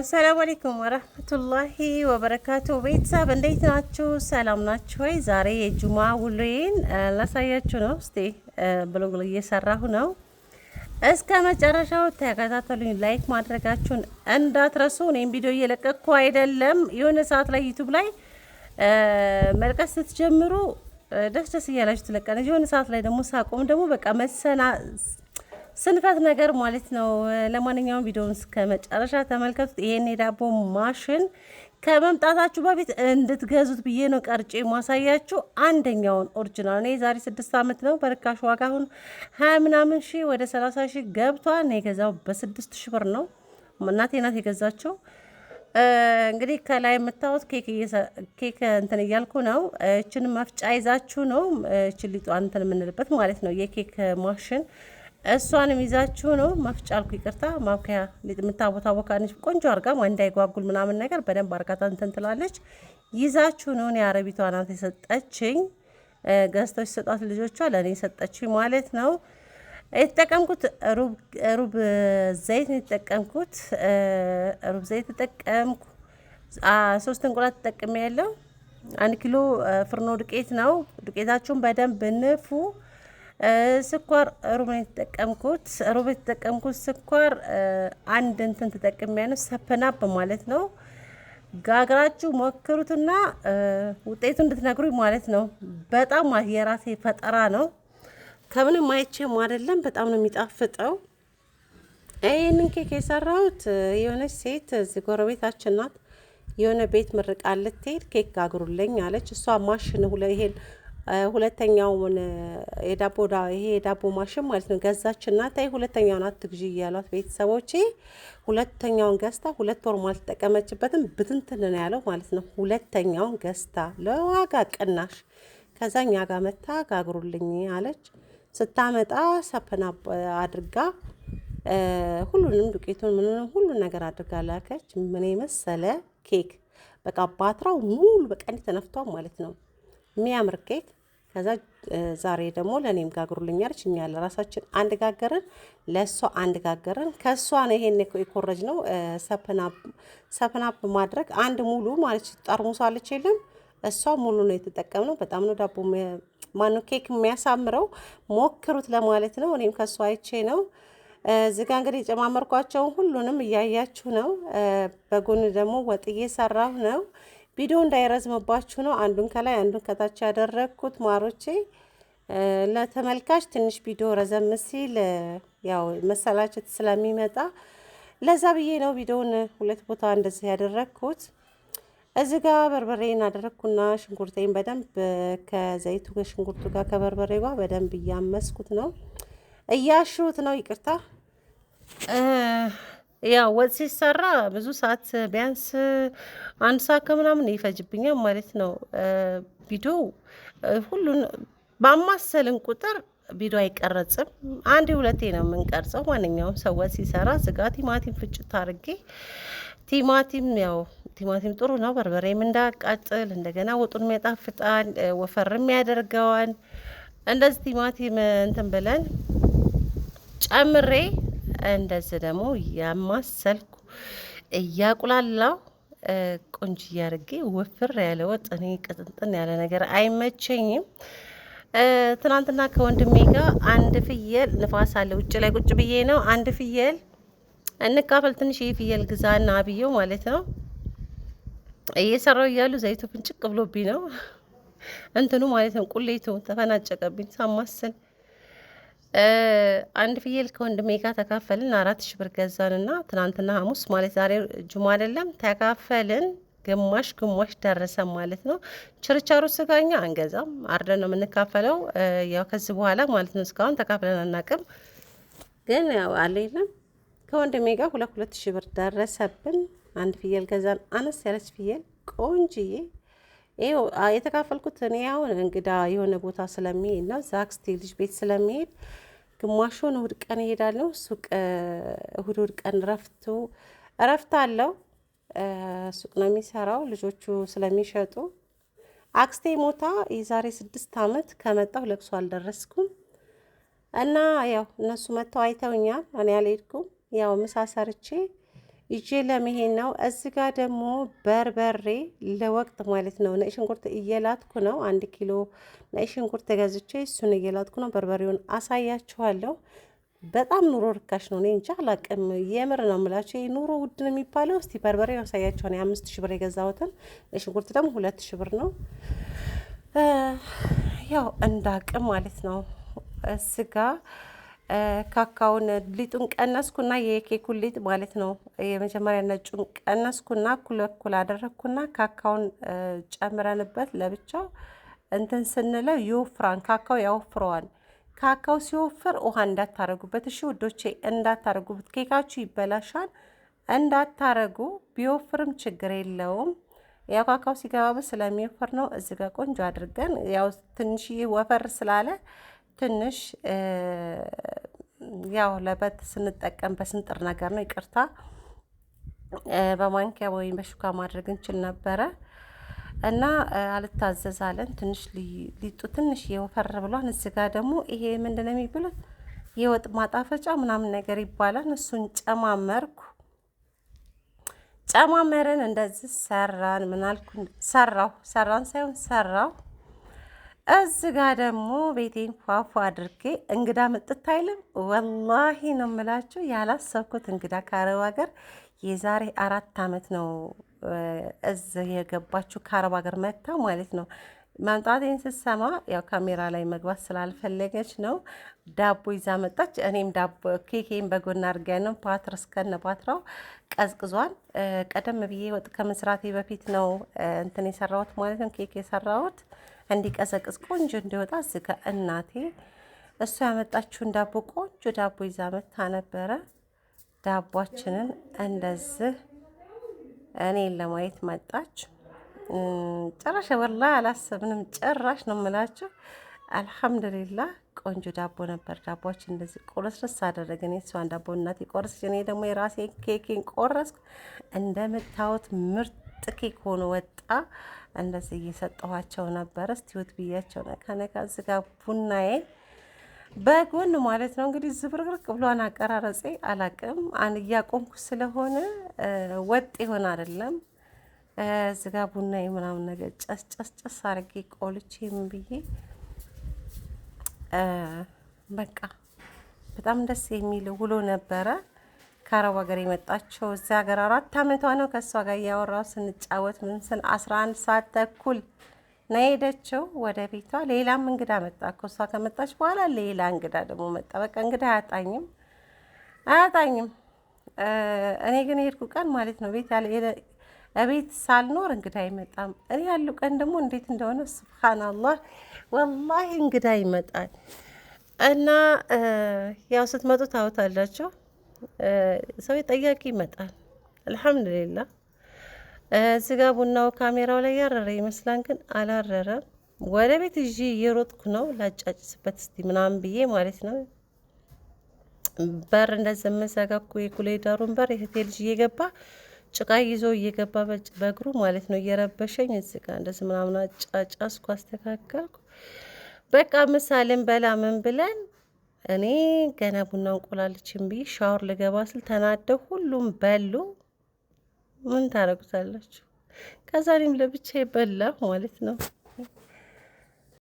ሰላም አለይኩም ወራህመቱላሂ ወበረካቱ። ቤተሰብ እንዴት ናችሁ? ሰላም ናችሁ ወይ? ዛሬ የጁማ ውሎዬን ላሳያችሁ ነው። እስቲ ብሎግ እየሰራሁ ነው። እስከ መጨረሻው ተከታተሉኝ። ላይክ ማድረጋችሁን እንዳትረሱ። እኔም ቪዲዮ እየለቀቅኩ አይደለም። የሆነ ሰዓት ላይ ዩቲዩብ ላይ መልቀቅ ስትጀምሩ ደስ ደስ እያላችሁ ትለቀናለች። የሆነ ሰዓት ላይ ደግሞ ሳቆም ደግሞ በቃ ስንፈት ነገር ማለት ነው። ለማንኛውም ቪዲዮውን እስከ መጨረሻ ተመልከቱት። ይሄን የዳቦ ማሽን ከመምጣታችሁ በፊት እንድትገዙት ብዬ ነው ቀርጬ ማሳያችሁ። አንደኛውን ኦሪጂናል ነው። የዛሬ 6 ዓመት ነው በርካሽ ዋጋ አሁን 20 ምናምን ሺህ ወደ 30 ሺህ ገብቷል። ነው የገዛው በ6 ሺህ ብር ነው። እናቴ ናት የገዛቸው። እንግዲህ ከላይ የምታዩት ኬክ እንትን እያልኩ ነው። እችን መፍጫ ይዛችሁ ነው እችን ሊጧን እንትን የምንልበት ማለት ነው። የኬክ ማሽን እሷንም ይዛችሁ ነው። መፍጫ አልኩ ይቅርታ፣ ማብከያ የምታቦካ ነች። ቆንጆ አርጋ እንዳይጓጉል ምናምን ነገር በደንብ አርጋታ እንትን ትላለች። ይዛችሁ ነው። የአረቢቷ ናት የሰጠችኝ። ገዝተው ሲሰጧት ልጆቿ ለእኔ የሰጠችኝ ማለት ነው። የተጠቀምኩት ሩብ ዘይት ነው የተጠቀምኩት። ሩብ ዘይት ተጠቀምኩ። 3 እንቁላል ተጠቅሜ ያለው 1 ኪሎ ፍርኖ ዱቄት ነው። ዱቄታችሁን በደንብ ንፉ። ስኳር ሩብ የተጠቀምኩት ስኳር አንድ እንትን ተጠቅሜ ነው። ሰፐናፕ ማለት ነው። ጋግራችሁ ሞክሩትና ውጤቱ እንድትነግሩኝ ማለት ነው። በጣም የራሴ ፈጠራ ነው። ከምንም አይቼም አይደለም። በጣም ነው የሚጣፍጠው። ይህንን ኬክ የሰራሁት የሆነች ሴት እዚህ ጎረቤታችን ናት። የሆነ ቤት ምርቃ ልትሄድ ኬክ ጋግሩልኝ አለች። እሷ ማሽን ይሄን ሁለተኛውን የዳቦ ማሽን ማለት ነው ገዛችና፣ ታይ ሁለተኛውን አትግዢ እያሏት ቤተሰቦቼ፣ ሁለተኛውን ገዝታ 2 ወር አልተጠቀመችበትም። ብትንትን ነው ያለው ማለት ነው። ሁለተኛውን ገዝታ ለዋጋ ቅናሽ ከዛኛ ጋር መታ ጋግሩልኝ አለች። ስታመጣ ሰፐና አድርጋ ሁሉንም ዱቄቱን ምንም ሁሉን ነገር አድርጋ ላከች። ምን የመሰለ ኬክ በቃ ባትራው ሙሉ በቃ ተነፍቷል ማለት ነው። የሚያምር ኬክ። ከዛ ዛሬ ደግሞ ለኔም ጋግሩልኝ አለች። እኛ ለራሳችን አንድ ጋገርን፣ ለሷ አንድ ጋገርን። ከሷ ነው ይሄን የኮረጅ ነው ሰፐናፕ ማድረግ አንድ ሙሉ ማለት ጠርሙስ አለች የለም እሷ ሙሉ ነው የተጠቀምነው። በጣም ነው ዳቦ ማነው ኬክ የሚያሳምረው። ሞክሩት ለማለት ነው። እኔም ከሷ አይቼ ነው። እዚህ ጋር እንግዲህ የጨማመርኳቸውን ሁሉንም እያያችሁ ነው። በጎን ደግሞ ወጥ እየሰራሁ ነው። ቪዲዮ እንዳይረዝምባችሁ ነው አንዱን ከላይ አንዱን ከታች ያደረግኩት ማሮቼ። ለተመልካች ትንሽ ቪዲዮ ረዘም ሲል ያው መሰላቸት ስለሚመጣ ለዛ ብዬ ነው ቪዲዮውን 2 ቦታ እንደዚህ ያደረግኩት። እዚህ ጋር በርበሬን አደረግኩና ሽንኩርቴን በደንብ ከዘይቱ ከሽንኩርቱ ጋር ከበርበሬ ጋር በደንብ እያመስኩት ነው፣ እያሹት ነው። ይቅርታ ያው ወጥ ሲሰራ ብዙ ሰዓት ቢያንስ 1 ሰዓት ከምናምን ይፈጅብኛል ማለት ነው። ቪዲዮ ሁሉን ባማሰልን ቁጥር ቪዲዮ አይቀረጽም። 1-2 ነው የምንቀርጸው። ማንኛውም ሰው ወጥ ሲሰራ ዝጋ ቲማቲም ፍጭት አድርጌ ቲማቲም ጥሩ ነው። በርበሬም እንዳያቃጥል እንደገና ወጡን ያጣፍጣል፣ ወፈርም ያደርገዋል። እንደዚህ ቲማቲም እንትን ብለን ጨምሬ እንደዚህ ደግሞ ያማሰልኩ እያቁላላው ቆንጆ እያርጌ ወፍር ያለ ወጥ። እኔ ቅጥንጥን ያለ ነገር አይመቸኝም። ትናንትና ከወንድሜ ጋር አንድ ፍየል ንፋስ አለ ውጭ ላይ ቁጭ ብዬ ነው። አንድ ፍየል እንካፈል ትንሽ ፍየል ግዛና ብዬው ማለት ነው። እየሰራው እያሉ ዘይቱ ፍንጭቅ ብሎብኝ ነው እንትኑ ማለት ነው። ቁሌቱ ተፈናጨቀብኝ ሳማስል። አንድ ፍየል ከወንድሜ ጋር ተካፈልን። 4000 ብር ገዛንና ትናንትና ሐሙስ ማለት ዛሬ ጁማ አይደለም ተካፈልን። ግማሽ ደረሰ ማለት ነው። ችርቻሩ ስጋኛ አንገዛም፣ አርደን ነው የምንካፈለው። ያው ከዚህ በኋላ ማለት ነው። እስካሁን ተካፍለን አናውቅም። ግን ያው አለ የለም ከወንድሜ ጋር 2000 ብር ደረሰብን። አንድ ፍየል ገዛን፣ አነስ ያለች ፍየል ቆንጅዬ። ይኸው የተካፈልኩት እኔ አሁን እንግዳ የሆነ ቦታ ስለሚሄድ ነው፣ ዛክስቴ ልጅ ቤት ስለሚሄድ ግማሹን እሁድ ቀን እሄዳለሁ። ሱቅ እሁድ ቀን እረፍት አለው። ሱቅ ነው የሚሰራው ልጆቹ ስለሚሸጡ። አክስቴ ሞታ የዛሬ 6 ዓመት ከመጣሁ ለቅሶ አልደረስኩም እና ያው እነሱ መጥተው አይተውኛል። እኔ አልሄድኩም። ያው ምሳ ሰርቼ ይዤ ለመሄድ ነው። እዚህ ጋር ደግሞ በርበሬ ለወቅት ማለት ነው ነጭ ሽንኩርት እየላጥኩ ነው። 1 ኪሎ ነጭ ሽንኩርት ገዝቼ እሱን እየላጥኩ ነው። በርበሬውን አሳያችኋለሁ። በጣም ኑሮ ርካሽ ነው። እኔ እንጃ አላቅም። የምር ነው የምላቸው። ይሄ ኑሮ ውድ ነው የሚባለው። እስቲ በርበሬ ያሳያችኋል። 5 ሺህ ብር የገዛሁትን ነጭ ሽንኩርት ደግሞ 2 ሺህ ብር ነው። ያው እንዳቅም ማለት ነው። ስጋ ካካውን ሊጡን ቀነስኩና የኬኩን ሊጥ ማለት ነው የመጀመሪያ ነጩን ቀነስኩና እኩል እኩል አደረግኩና ካካውን ጨምረንበት ለብቻው እንትን ስንለው ይወፍራን። ካካው ያወፍረዋል። ካካው ሲወፍር ውሃ እንዳታረጉበት እሺ ውዶቼ፣ እንዳታረጉበት። ኬካችሁ ይበላሻል። እንዳታረጉ። ቢወፍርም ችግር የለውም። ያው ካካው ሲገባበት ስለሚወፍር ነው። እዚህ ጋር ቆንጆ አድርገን ያው ትንሽ ወፈር ስላለ ትንሽ ያው ለበት ስንጠቀም በስንጥር ነገር ነው። ይቅርታ በማንኪያ ወይም በሹካ ማድረግ እንችል ነበረ እና አልታዘዛለን። ትንሽ ሊጡ ትንሽ የወፈር ብሏን። እዚህ ጋር ደግሞ ይሄ ምንድነው የሚብሉት የወጥ ማጣፈጫ ምናምን ነገር ይባላል። እሱን ጨማመርን እንደዚህ ሰራን። ምናልኩ ሰራን ሳይሆን ሰራው። እዚህ ጋር ደግሞ ቤቴን ፏፏ አድርጌ እንግዳ መጥት አይልም። ወላሂ ነው የምላችሁ ያላሰብኩት እንግዳ ከአረብ ሀገር የዛሬ 4 ዓመት ነው እዚህ የገባችሁ ከአረብ ሀገር መታ ማለት ነው። መምጣቴን ስትሰማ ያው ካሜራ ላይ መግባት ስላልፈለገች ነው ዳቦ ይዛ መጣች። እኔም ዳቦ ኬኬን በጎን አድርጌ ነው ፓትር እስከነ ፓትራው ቀዝቅዟል። ቀደም ብዬ ወጥ ከመስራቴ በፊት ነው እንትን የሰራሁት ማለት ነው ኬክ የሰራሁት እንዲቀዘቅዝ ቆንጆ እንዲወጣ። እዚህ ጋር እናቴ እሱ ያመጣችውን ዳቦ ቆንጆ ዳቦ ይዛ መታ ነበረ። ዳቧችንን እንደዚህ እኔን ለማየት መጣች። ጭራሽ ወላሂ አላሰብንም። ጭራሽ ነው የምላችሁ። አልሐምዱሊላህ ቆንጆ ዳቦ ነበር። ዳቦችን እንደዚህ ቆረስረስ አደረገን። የእሷን ዳቦ እናቴ ቆረስች፣ እኔ ደግሞ የራሴ ኬኬን ቆረስኩ። እንደምታዩት ምርጥ ኬክ ሆኖ ወጣ። እንደዚህ እየሰጠኋቸው ነበረ። እስቲውት ብያቸው ነካ እዚህ ጋር ቡናዬን በጎን ማለት ነው እንግዲህ ዝብርቅርቅ ብሏን አቀራረጼ አላቅም። እያቆምኩ ስለሆነ ወጥ ይሆን አይደለም። እዚህ ጋር ቡናዬ ምናምን ነገር ጨስ አድርጌ ቆልቼ ምን ብዬ በቃ በጣም ደስ የሚል ውሎ ነበረ። ከአረብ ሀገር የመጣቸው እዚህ ሀገር 4 ዓመቷ ነው። ከእሷ ጋር እያወራሁ ስንጫወት ምን ስል 11 ሰዓት ተኩል ነው ሄደችው ወደ ቤቷ። ሌላም እንግዳ መጣ እኮ እሷ ከመጣች በኋላ ሌላ እንግዳ ደግሞ መጣ። በቃ እንግዳ አያጣኝም። እኔ ግን የሄድኩ ቀን ማለት ነው ቤት ሳልኖር እንግዳ አይመጣም። እኔ ያሉ ቀን ደግሞ እንዴት እንደሆነ ሱብሃንአላህ ወላሂ እንግዳ ይመጣል። እና ያው ስትመጡ ታውታላችሁ ሰው ጠያቂ ይመጣል። አልሐምዱሊላህ። እዚህ ጋ ቡናው ካሜራው ላይ ያረረ ይመስላል፣ ግን አላረረም። ወደ ቤት ይዤ እየሮጥኩ ነው ላጫጭስበት እስቲ ምናምን ብዬ ማለት ነው። በር እንደዚህ የምዘጋኩ የኩሌዳሩን በር የእህቴ ልጅ እየገባ ጭቃ ይዞ እየገባ በእግሩ ማለት ነው እየረበሸኝ። እዚህ ጋ እንደዚህ ምናምን አጫጫስኩ፣ አስተካከልኩ። በቃ ምሳሌን በላ ምን ብለን እኔ ገና ቡና እንቆላለችን ብዬ ሻወር ልገባ ስል ተናደው ሁሉም በሉ። ምን ታረጉታላችሁ? ከዛ እኔም ለብቻዬ በላሁ ማለት ነው።